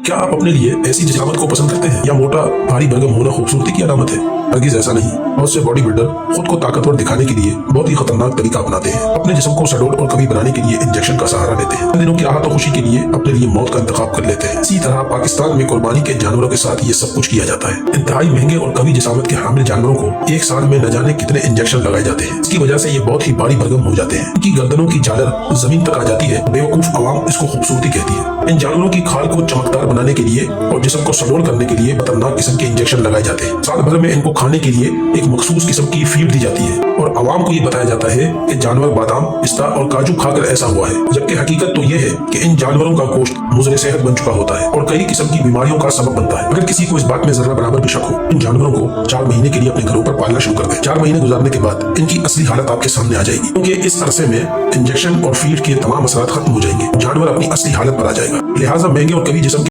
क्या आप अपने लिए ऐसी जिस्मात को पसंद करते हैं या मोटा भारी भरकम होना खूबसूरती की अलामत है? हरगिज ऐसा नहीं। बहुत से बॉडी बिल्डर खुद को ताकतवर दिखाने के लिए बहुत ही खतरनाक तरीका अपनाते हैं। अपने जिस्म को सडोल और कभी बनाने के लिए इंजेक्शन का सहारा लेते हैं। दिनों की आहत और खुशी के लिए अपने लिए मौत का इंतखाब कर लेते हैं। इसी तरह पाकिस्तान में कुर्बानी के जानवरों के साथ ये सब कुछ किया जाता है। इंतहाई महंगे और कभी जिसामत के हामिल जानवरों को एक साल में न जाने कितने इंजेक्शन लगाए जाते हैं। इसकी वजह से ये बहुत ही भारी भरकम हो जाते हैं। इनकी गर्दनों की झालर जमीन तक आ जाती है। बेवकूफ अवाम इसको खूबसूरती कहती है। इन जानवरों की खाल को चमकदार बनाने के लिए और जिस्म को सडोल करने के लिए खतरनाक किस्म के इंजेक्शन लगाए जाते हैं। साल भर में इनको खाने के लिए एक मखसूस किस्म की फीड दी जाती है और अवाम को ये बताया जाता है कि जानवर बादाम, पिस्ता और काजू खाकर ऐसा हुआ है, जबकि हकीकत तो ये है कि इन जानवरों का गोश्त मुज़र सेहत बन चुका होता है और कई किस्म की बीमारियों का सबब बनता है। अगर किसी को इस बात में जरा बराबर भी शक हो, इन जानवरों को 4 महीने के लिए अपने घरों पर पालना शुरू कर दें। 4 महीने गुजारने के बाद इनकी असली हालत आपके सामने आ जाएगी, क्योंकि इस अरसे में इंजेक्शन और फीड के तमाम असरात खत्म हो जाएंगे। जानवर अपनी असली हालत पर आ जाएगा। लिहाजा महंगे और कभी जिस्म